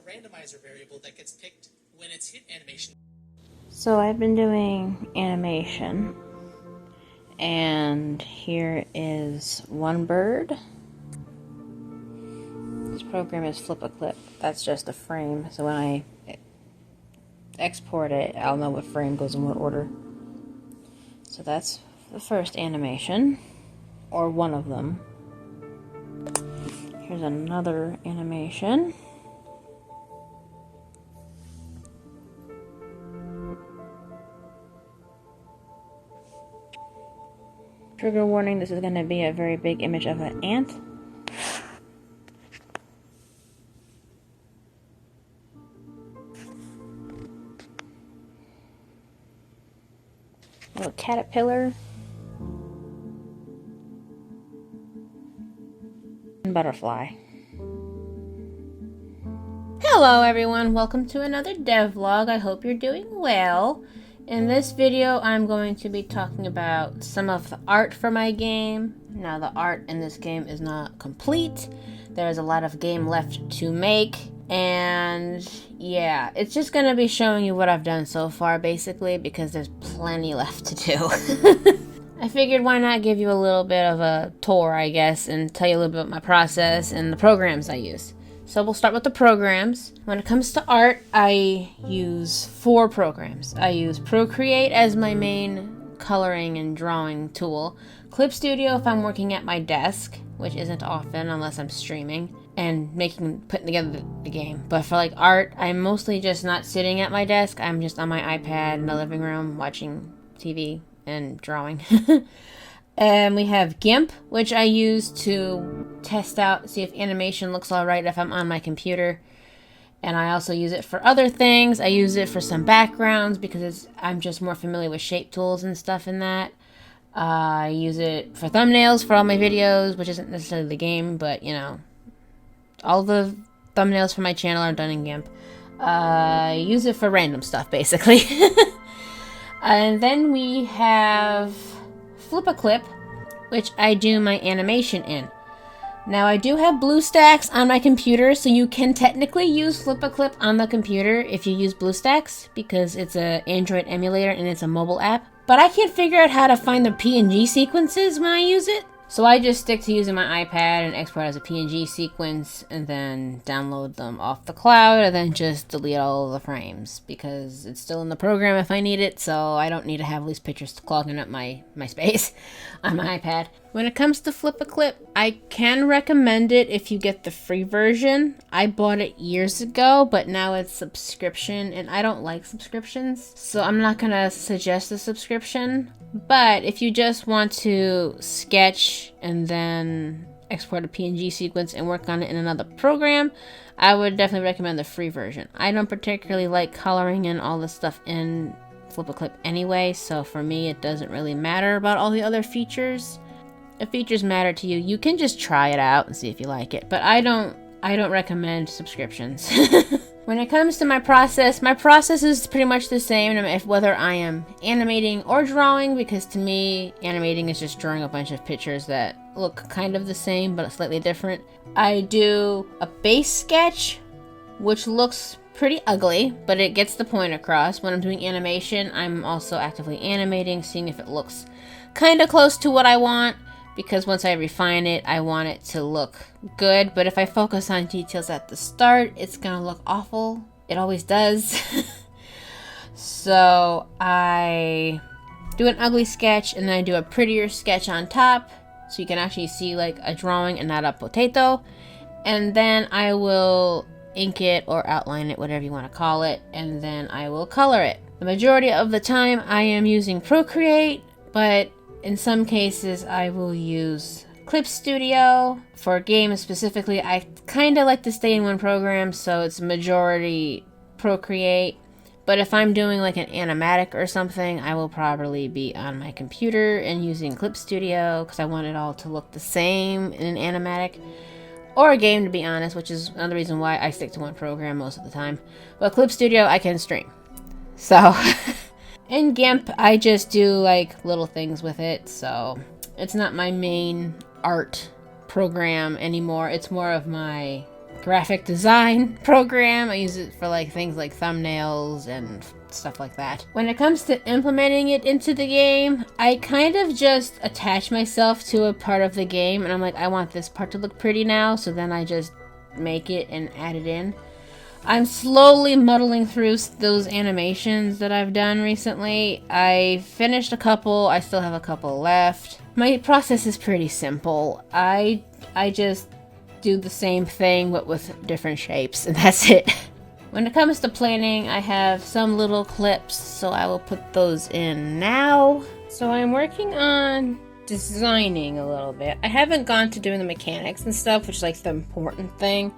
randomizer variable that gets picked when it's hit animation. So I've been doing animation, and here is one bird. This program is Flip a Clip. That's just a frame, so when I export it, I'll know what frame goes in what order. So that's the first animation, or one of them. Here's another animation. Trigger warning, this is going to be a very big image of an ant. A little caterpillar. And butterfly. Hello everyone, welcome to another devlog. I hope you're doing well. In this video, I'm going to be talking about some of the art for my game. Now, the art in this game is not complete. There's a lot of game left to make. And yeah, it's just going to be showing you what I've done so far, basically, because there's plenty left to do. I figured why not give you a little bit of a tour, I guess, and tell you a little bit about my process and the programs I use. So we'll start with the programs. When it comes to art, I use 4 programs. I use Procreate as my main coloring and drawing tool, Clipstudio if I'm working at my desk, which isn't often unless I'm streaming and putting together the game. But for like art, I'm mostly just not sitting at my desk. I'm just on my iPad in the living room watching TV and drawing. And we have GIMP, which I use to test out, see if animation looks alright if I'm on my computer. And I also use it for other things. I use it for some backgrounds because I'm just more familiar with shape tools and stuff in that. I use it for thumbnails for all my videos, which isn't necessarily the game, but you know, all the thumbnails for my channel are done in GIMP. I use it for random stuff, basically. And then we have Flip a Clip, which I do my animation in. Now I do have BlueStacks on my computer, so you can technically use Flip a Clip on the computer if you use BlueStacks, because it's an Android emulator and it's a mobile app. But I can't figure out how to find the PNG sequences when I use it. So I just stick to using my iPad and export as a PNG sequence and then download them off the cloud and then just delete all of the frames because it's still in the program if I need it, so I don't need to have these pictures clogging up my space on my iPad. When it comes to Flip a Clip, I can recommend it if you get the free version. I bought it years ago, but now it's subscription and I don't like subscriptions, so I'm not gonna suggest a subscription. But if you just want to sketch and then export a PNG sequence and work on it in another program, I would definitely recommend the free version. I don't particularly like coloring and all this stuff in Flip a Clip anyway, so for me it doesn't really matter about all the other features. If features matter to you, you can just try it out and see if you like it, but I don't recommend subscriptions. When it comes to my process is pretty much the same whether I am animating or drawing, because to me, animating is just drawing a bunch of pictures that look kind of the same but slightly different. I do a base sketch, which looks pretty ugly, but it gets the point across. When I'm doing animation, I'm also actively animating, seeing if it looks kind of close to what I want, because once I refine it, I want it to look good. But if I focus on details at the start, it's gonna look awful. It always does. So I do an ugly sketch and then I do a prettier sketch on top, so you can actually see like a drawing and not a potato. And then I will ink it or outline it, whatever you want to call it, and then I will color it. The majority of the time I am using Procreate, but in some cases, I will use Clipstudio. For games specifically, I kind of like to stay in one program, so it's majority Procreate. But if I'm doing like an animatic or something, I will probably be on my computer and using Clipstudio because I want it all to look the same in an animatic. Or a game, to be honest, which is another reason why I stick to one program most of the time. But Clipstudio, I can stream. So... In GIMP, I just do like little things with it, so it's not my main art program anymore. It's more of my graphic design program. I use it for like things like thumbnails and stuff like that. When it comes to implementing it into the game, I kind of just attach myself to a part of the game and I'm like, I want this part to look pretty now, so then I just make it and add it in. I'm slowly muddling through those animations that I've done recently. I finished a couple, I still have a couple left. My process is pretty simple. I just do the same thing but with different shapes, and that's it. When it comes to planning, I have some little clips, so I will put those in now. So I'm working on designing a little bit. I haven't gone to doing the mechanics and stuff, which is like the important thing,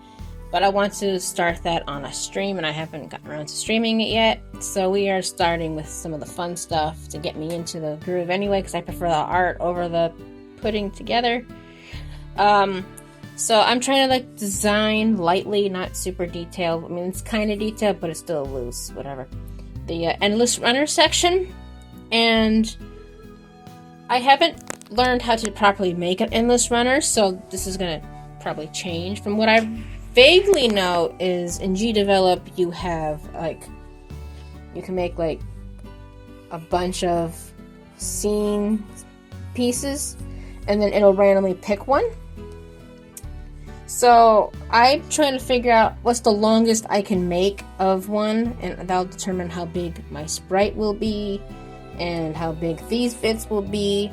but I want to start that on a stream, and I haven't gotten around to streaming it yet. So we are starting with some of the fun stuff to get me into the groove anyway, because I prefer the art over the putting together. So I'm trying to like design lightly, not super detailed. I mean, it's kind of detailed, but it's still loose, whatever. The endless runner section, and I haven't learned how to properly make an endless runner, so this is gonna probably change. From what I vaguely know is in GDevelop you have like, you can make like a bunch of scene pieces and then it'll randomly pick one. So I'm trying to figure out what's the longest I can make of one, and that'll determine how big my sprite will be and how big these bits will be.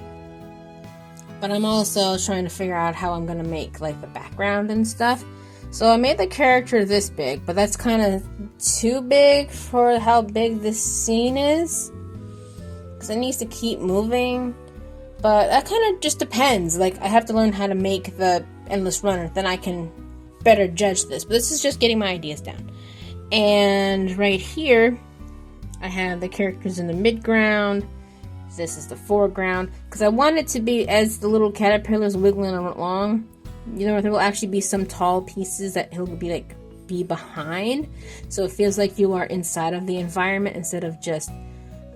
But I'm also trying to figure out how I'm gonna make like the background and stuff. So I made the character this big, but that's kind of too big for how big this scene is, because it needs to keep moving. But that kind of just depends. Like, I have to learn how to make the endless runner, then I can better judge this. But this is just getting my ideas down. And right here, I have the characters in the midground. This is the foreground, because I want it to be, as the little caterpillars wiggling along, you know, there will actually be some tall pieces that he'll be behind, so it feels like you are inside of the environment instead of just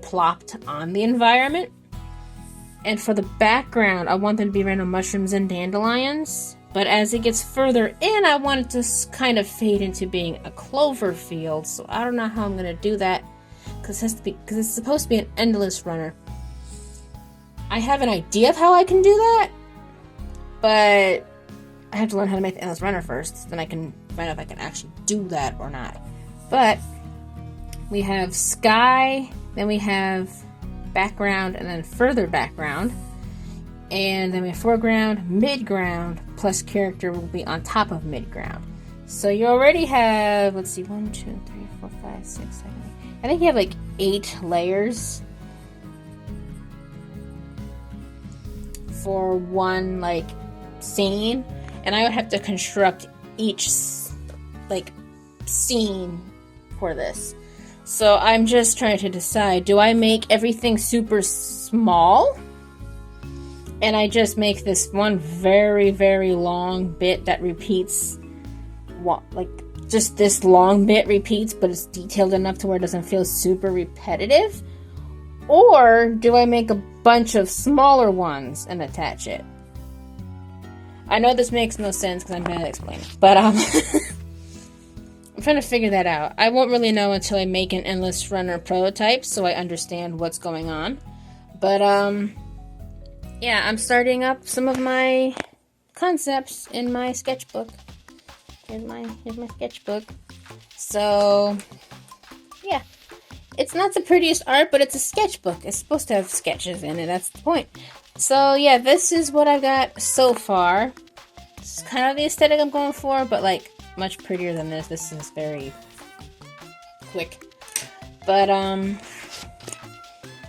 plopped on the environment. And for the background, I want there to be random mushrooms and dandelions, but as it gets further in, I want it to kind of fade into being a clover field. So I don't know how I'm gonna do that, because it's supposed to be an endless runner. I have an idea of how I can do that, but I have to learn how to make the endless runner first, then I can find out if I can actually do that or not. But we have sky, then we have background, and then further background, and then we have foreground, midground, plus character will be on top of midground. So you already have, let's see, 1, 2, 3, 4, 5, 6, 7, 8. I think you have like 8 layers for one like scene, and I would have to construct each like scene for this. So I'm just trying to decide, do I make everything super small and I just make this one very, very long bit that repeats, like just this long bit repeats, but it's detailed enough to where it doesn't feel super repetitive? Or do I make a bunch of smaller ones and attach it? I know this makes no sense because I'm bad at explaining, but I'm trying to figure that out. I won't really know until I make an endless runner prototype, so I understand what's going on. But yeah, I'm starting up some of my concepts in my sketchbook. Here's my sketchbook. So yeah, it's not the prettiest art, but it's a sketchbook. It's supposed to have sketches in it. That's the point. So yeah, this is what I've got so far. This is kind of the aesthetic I'm going for, but like much prettier than this. This is very quick. But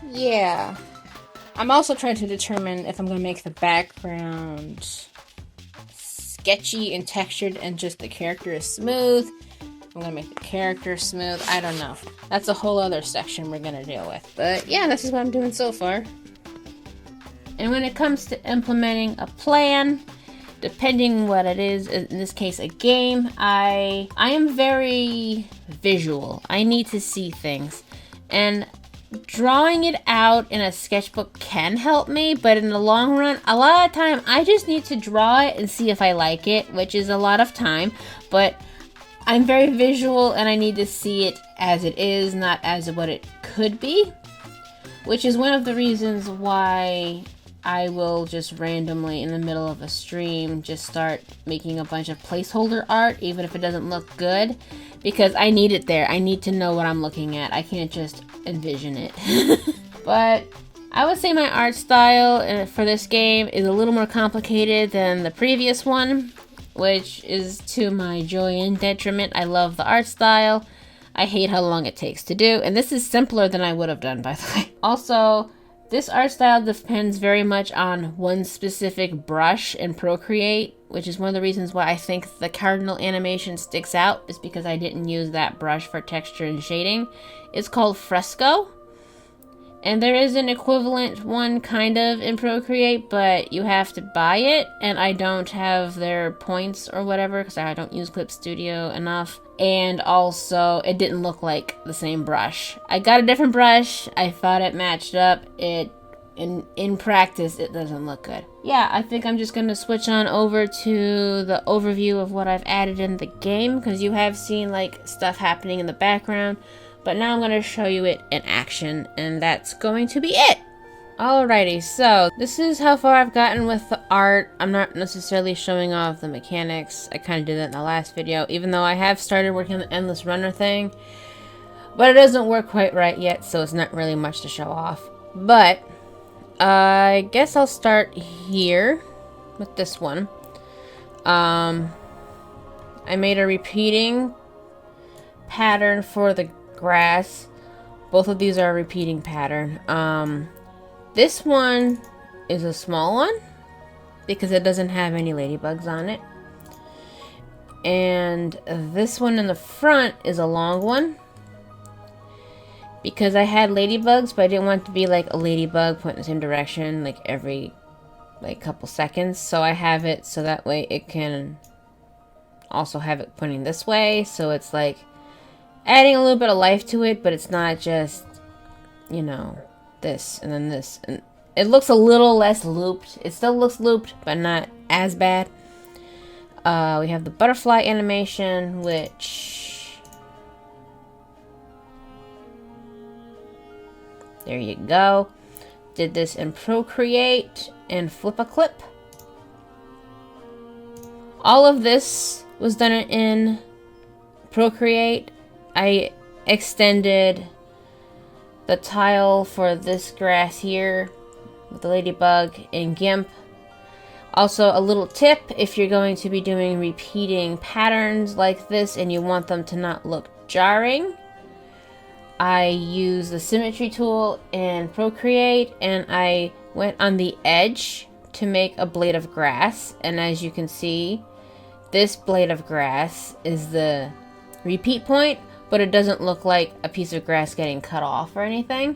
yeah. I'm also trying to determine if I'm going to make the background sketchy and textured and just the character is smooth. I'm going to make the character smooth. I don't know. That's a whole other section we're going to deal with. But yeah, this is what I'm doing so far. And when it comes to implementing a plan, depending what it is, in this case a game, I am very visual. I need to see things. And drawing it out in a sketchbook can help me, but in the long run, a lot of time, I just need to draw it and see if I like it, which is a lot of time, but I'm very visual and I need to see it as it is, not as what it could be, which is one of the reasons why I will just randomly in the middle of a stream just start making a bunch of placeholder art, even if it doesn't look good, because I need it there. I need to know what I'm looking at. I can't just envision it. But I would say my art style for this game is a little more complicated than the previous one, which is to my joy and detriment. I love the art style. I hate how long it takes to do, and this is simpler than I would have done, by the way. Also, this art style depends very much on one specific brush in Procreate, which is one of the reasons why I think the cardinal animation sticks out, is because I didn't use that brush for texture and shading. It's called Fresco, and there is an equivalent one kind of in Procreate, but you have to buy it, and I don't have their points or whatever because I don't use Clipstudio enough. And also, it didn't look like the same brush. I got a different brush. I thought it matched up. In practice, it doesn't look good. Yeah, I think I'm just gonna switch on over to the overview of what I've added in the game, because you have seen like stuff happening in the background, but now I'm gonna show you it in action, and that's going to be it. Alrighty, so this is how far I've gotten with the art. I'm not necessarily showing off the mechanics. I kind of did that in the last video, even though I have started working on the endless runner thing, but it doesn't work quite right yet, so it's not really much to show off. But I guess I'll start here with this one. I made a repeating pattern for the grass. Both of these are a repeating pattern. This one is a small one because it doesn't have any ladybugs on it. And this one in the front is a long one because I had ladybugs, but I didn't want it to be like a ladybug pointing in the same direction like every couple seconds. So I have it so that way it can also have it pointing this way. So it's like adding a little bit of life to it, but it's not just, you know, this and then this. And it looks a little less looped. It still looks looped, but not as bad. We have the butterfly animation, which... there you go. Did this in Procreate and Flip a Clip. All of this was done in Procreate. I extended the tile for this grass here with the ladybug in GIMP. Also, a little tip, if you're going to be doing repeating patterns like this and you want them to not look jarring, I use the symmetry tool in Procreate and I went on the edge to make a blade of grass. And as you can see, this blade of grass is the repeat point, but it doesn't look like a piece of grass getting cut off or anything.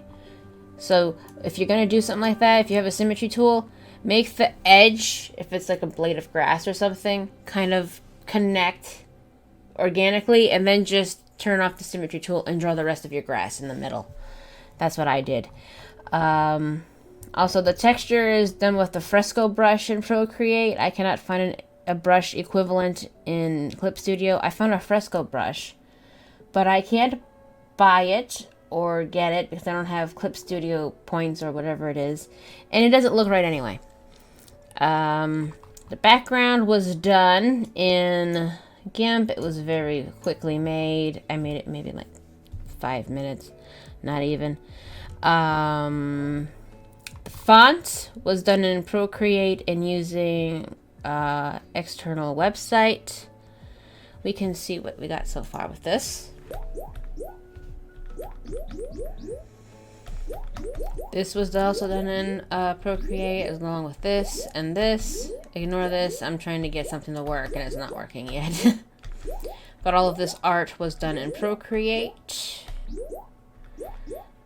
So if you're going to do something like that, if you have a symmetry tool, make the edge, if it's like a blade of grass or something, kind of connect organically, and then just turn off the symmetry tool and draw the rest of your grass in the middle. That's what I did. Also, the texture is done with the Fresco brush in Procreate. I cannot find a brush equivalent in Clipstudio. I found a Fresco brush, but I can't buy it or get it because I don't have Clipstudio points or whatever it is, and it doesn't look right anyway. The background was done in GIMP. It was very quickly made. I made it maybe like 5 minutes, not even. The font was done in Procreate and using external website. We can see what we got so far with this. This was also done in Procreate along with this and this. Ignore this. I'm trying to get something to work and it's not working yet. But all of this art was done in Procreate.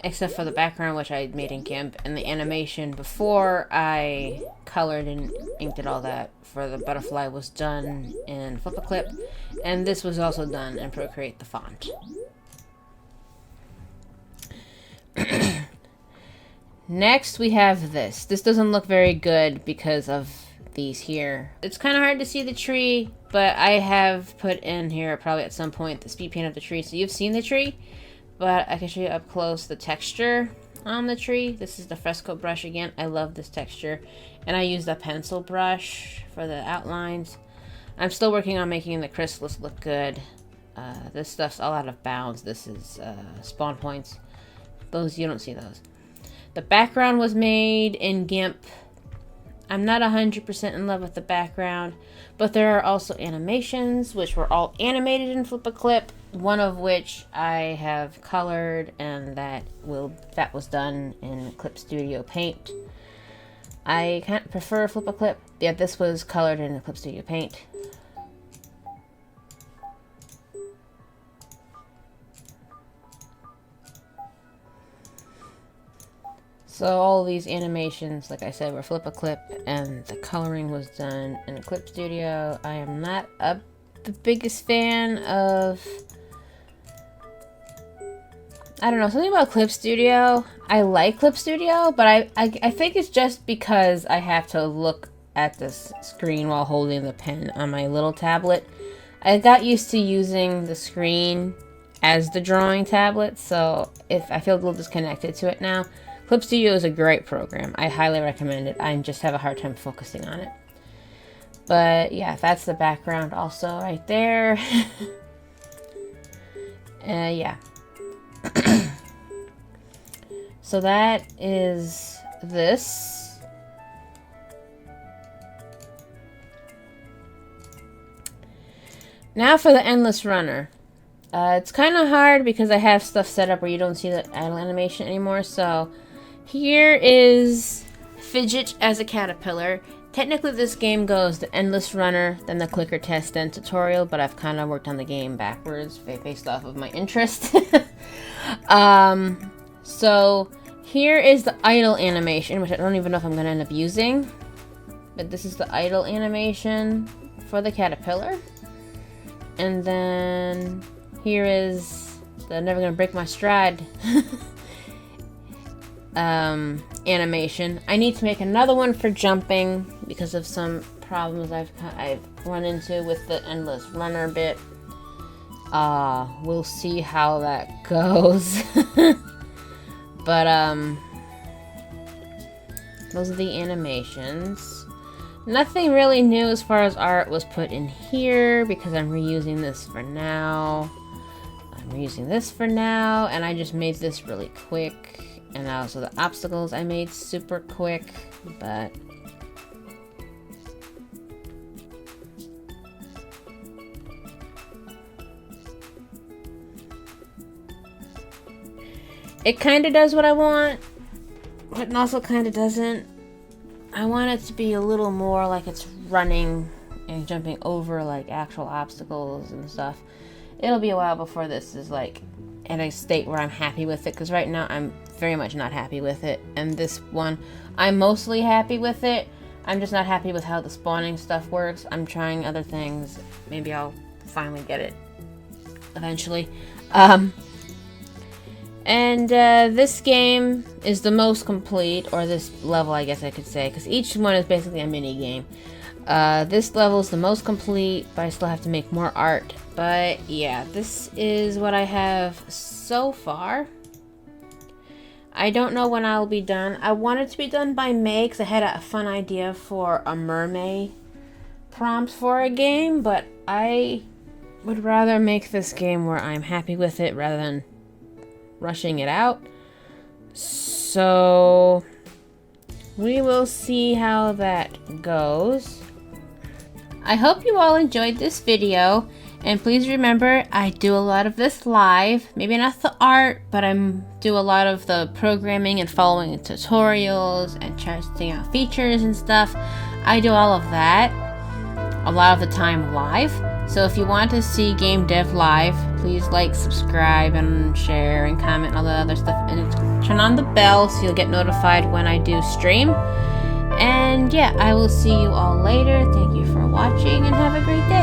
Except for the background, which I made in GIMP. And the animation before I colored and inked it, all that for the butterfly was done in Flip a Clip. And this was also done in Procreate, the font. Next we have this. This doesn't look very good because of these here. It's kind of hard to see the tree, but I have put in here probably at some point the speed paint of the tree. So you've seen the tree, but I can show you up close the texture on the tree. This is the fresco brush again. I love this texture. And I use the pencil brush for the outlines. I'm still working on making the chrysalis look good. This stuff's all out of bounds. This is spawn points. Those, you don't see those. The background was made in GIMP. I'm not 100% in love with the background, but there are also animations, which were all animated in Flip-a-Clip, one of which I have colored, and that was done in Clipstudio Paint. I kind of prefer Flip-a-Clip. Yeah, this was colored in Clipstudio Paint. So all these animations, like I said, were Flip-a-Clip, and the coloring was done in Clipstudio. I am not the biggest fan of, I don't know, something about Clipstudio. I like Clipstudio, but I think it's just because I have to look at this screen while holding the pen on my little tablet. I got used to using the screen as the drawing tablet, so if I feel a little disconnected to it now. Clipstudio is a great program. I highly recommend it. I just have a hard time focusing on it. But yeah, that's the background also right there. Yeah. So that is this. Now for the endless runner. It's kind of hard because I have stuff set up where you don't see the idle animation anymore, so here is Fidget as a caterpillar. Technically this game goes the endless runner, then the clicker test, then tutorial, but I've kind of worked on the game backwards based off of my interest. So here is the idle animation, which I don't even know if I'm going to end up using. But this is the idle animation for the caterpillar. And then here is the never gonna break my stride animation. I need to make another one for jumping because of some problems I've run into with the endless runner bit. We'll see how that goes. But those are the animations. Nothing really new as far as art was put in here because I'm reusing this for now. And I just made this really quick. And also the obstacles I made super quick, but it kind of does what I want, but it also kind of doesn't. I want it to be a little more like it's running and jumping over like actual obstacles and stuff. It'll be a while before this is like in a state where I'm happy with it, because right now I'm very much not happy with it. And this one, I'm mostly happy with it. I'm just not happy with how the spawning stuff works. I'm trying other things. Maybe I'll finally get it eventually. This game is the most complete, or this level I guess I could say, because each one is basically a mini game. This level is the most complete, but I still have to make more art. But yeah, this is what I have so far. I don't know when I'll be done. I wanted to be done by May because I had a fun idea for a mermaid prompt for a game, but I would rather make this game where I'm happy with it rather than rushing it out. So we will see how that goes. I hope you all enjoyed this video, and please remember I do a lot of this live. Maybe not the art, but I do a lot of the programming and following tutorials and testing out features and stuff. I do all of that a lot of the time live. So if you want to see Game Dev live, please like, subscribe, and share, and comment, and all that other stuff. And turn on the bell so you'll get notified when I do stream. And yeah, I will see you all later. Thank you for watching, and have a great day.